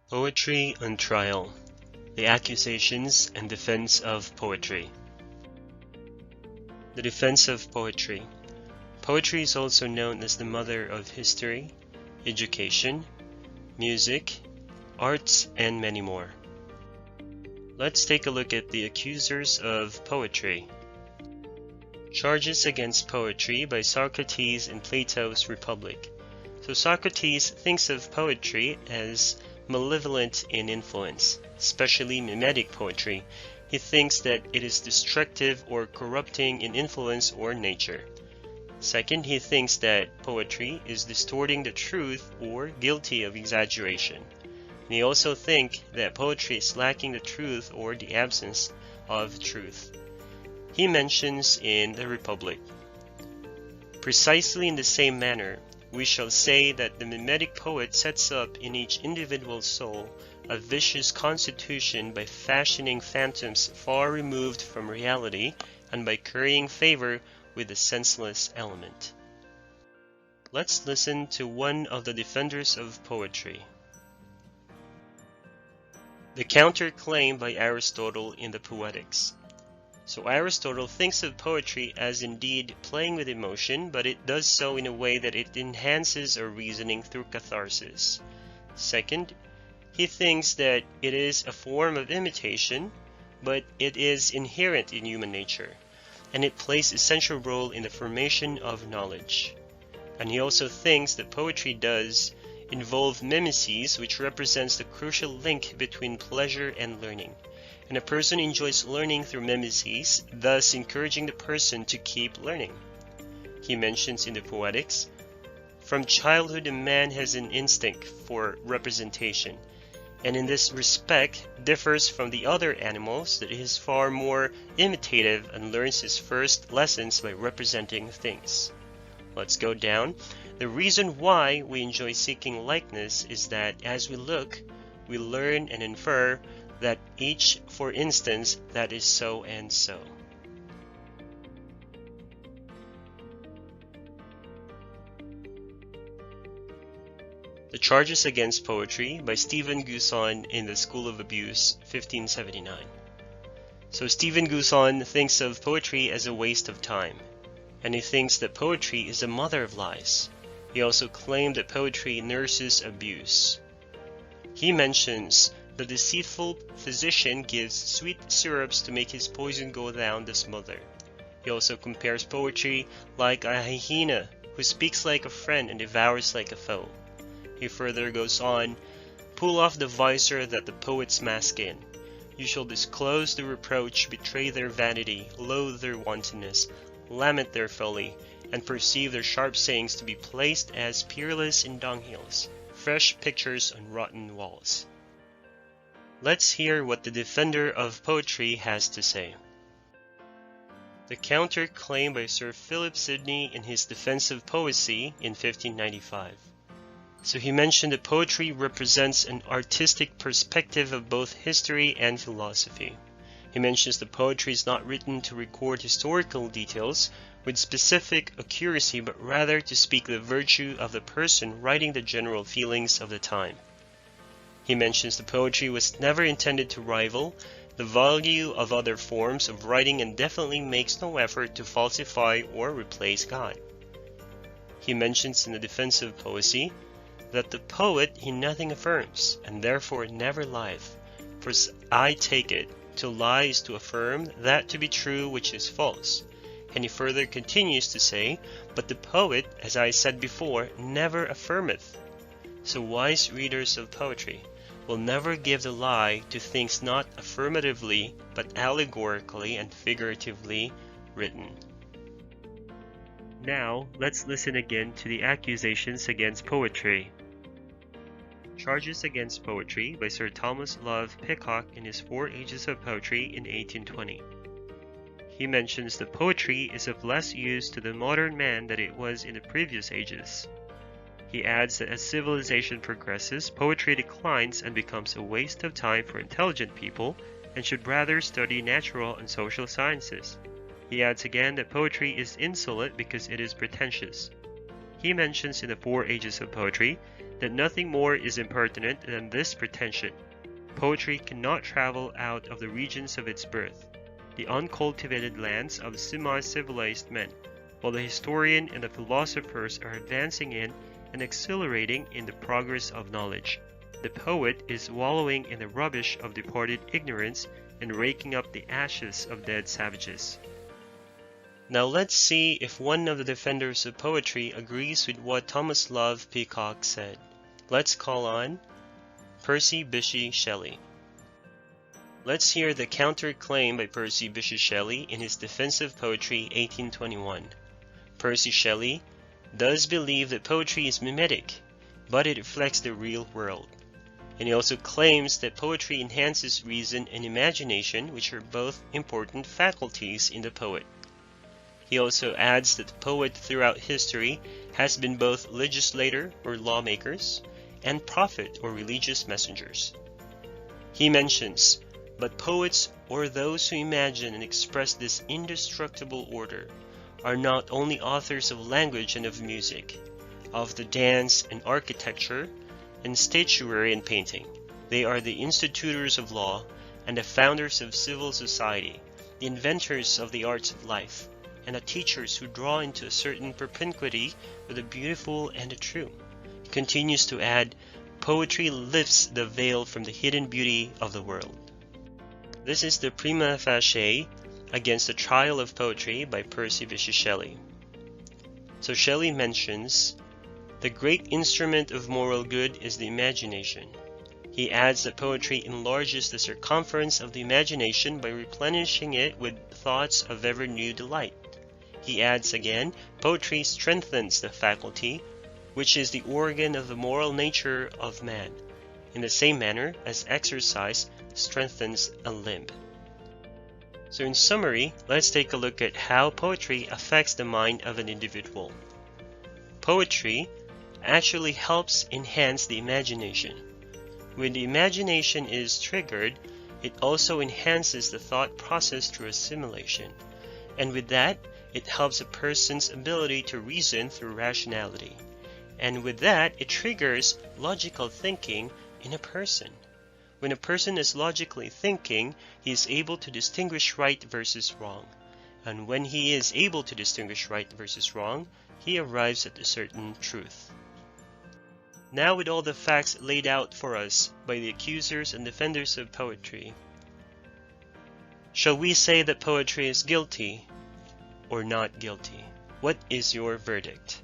Poetry on Trial: The Accusations and Defense of Poetry. The defense of poetry. Poetry is also known as the mother of history, education, music, arts, and many more. Let's take a look at the accusers of poetry. Charges against poetry by Socrates in Plato's Republic. So Socrates thinks of poetry as malevolent in influence, especially mimetic poetry. He thinks that it is destructive or corrupting in influence or nature. Second, he thinks that poetry is distorting the truth or guilty of exaggeration. And he also thinks that poetry is lacking the truth or the absence of truth. He mentions in the Republic, precisely in the same manner, we shall say that the mimetic poet sets up in each individual soul a vicious constitution by fashioning phantoms far removed from reality and by currying favor with the senseless element. Let's listen to one of the defenders of poetry. The counterclaim by Aristotle in the Poetics. So Aristotle thinks of poetry as indeed playing with emotion, but it does so in a way that it enhances our reasoning through catharsis. Second, he thinks that it is a form of imitation, but it is inherent in human nature, and it plays an essential role in the formation of knowledge. And he also thinks that poetry does involve mimesis, which represents the crucial link between pleasure and learning. And a person enjoys learning through mimesis, thus encouraging the person to keep learning. He mentions in the Poetics, from childhood a man has an instinct for representation, and in this respect differs from the other animals that he is far more imitative and learns his first lessons by representing things. Let's go down. The reason why we enjoy seeking likeness is that as we look, we learn and infer that each, for instance, that is so and so. The Charges Against Poetry by Stephen Gosson in the School of Abuse, 1579. So Stephen Gosson thinks of poetry as a waste of time, and he thinks that poetry is the mother of lies. He also claimed that poetry nurses abuse. He mentions the deceitful physician gives sweet syrups to make his poison go down the smother. He also compares poetry like a hyena who speaks like a friend and devours like a foe. He further goes on, pull off the visor that the poets mask in. You shall disclose the reproach, betray their vanity, loathe their wantonness, lament their folly, and perceive their sharp sayings to be placed as peerless in dunghills, fresh pictures on rotten walls. Let's hear what the defender of poetry has to say. The counter-claim by Sir Philip Sidney in his Defense of Poesy in 1595. So he mentioned that poetry represents an artistic perspective of both history and philosophy. He mentions that poetry is not written to record historical details with specific accuracy, but rather to speak the virtue of the person writing the general feelings of the time. He mentions the poetry was never intended to rival the value of other forms of writing and definitely makes no effort to falsify or replace God. He mentions in the Defense of Poesy that the poet in nothing affirms, and therefore never lieth. For I take it, to lie is to affirm that to be true which is false. And he further continues to say, but the poet, as I said before, never affirmeth. So wise readers of poetry will never give the lie to things not affirmatively but allegorically and figuratively written. Now, let's listen again to the accusations against poetry. Charges Against Poetry by Sir Thomas Love Peacock in his 4 Ages of Poetry in 1820. He mentions that poetry is of less use to the modern man than it was in the previous ages. He adds that as civilization progresses, poetry declines and becomes a waste of time for intelligent people and should rather study natural and social sciences. He adds again that poetry is insolent because it is pretentious. He mentions in the 4 Ages of Poetry that nothing more is impertinent than this pretension. Poetry cannot travel out of the regions of its birth, the uncultivated lands of semi-civilized men, while the historian and the philosophers are advancing in and accelerating in the progress of knowledge. The poet is wallowing in the rubbish of departed ignorance and raking up the ashes of dead savages. Now let's see if one of the defenders of poetry agrees with what Thomas Love Peacock said. Let's call on Percy Bysshe Shelley. Let's hear the counter-claim by Percy Bysshe Shelley in his Defense of Poetry 1821. Percy Shelley does believe that poetry is mimetic, but it reflects the real world. And he also claims that poetry enhances reason and imagination, which are both important faculties in the poet. He also adds that the poet throughout history has been both legislator or lawmakers and prophet or religious messengers. He mentions, "But poets, or those who imagine and express this indestructible order, are not only authors of language and of music, of the dance and architecture, and statuary and painting. They are the institutors of law, and the founders of civil society, the inventors of the arts of life, and the teachers who draw into a certain propinquity with the beautiful and the true." He continues to add, "Poetry lifts the veil from the hidden beauty of the world." This is the prima facie against the trial of poetry by Percy Bysshe Shelley. So Shelley mentions, "The great instrument of moral good is the imagination." He adds that poetry enlarges the circumference of the imagination by replenishing it with thoughts of ever new delight. He adds again, poetry strengthens the faculty, which is the organ of the moral nature of man, in the same manner as exercise strengthens a limb. So in summary, let's take a look at how poetry affects the mind of an individual. Poetry actually helps enhance the imagination. When the imagination is triggered, it also enhances the thought process through assimilation. And with that, it helps a person's ability to reason through rationality. And with that, it triggers logical thinking in a person. When a person is logically thinking, he is able to distinguish right versus wrong. And when he is able to distinguish right versus wrong, he arrives at a certain truth. Now, with all the facts laid out for us by the accusers and defenders of poetry, shall we say that poetry is guilty or not guilty? What is your verdict?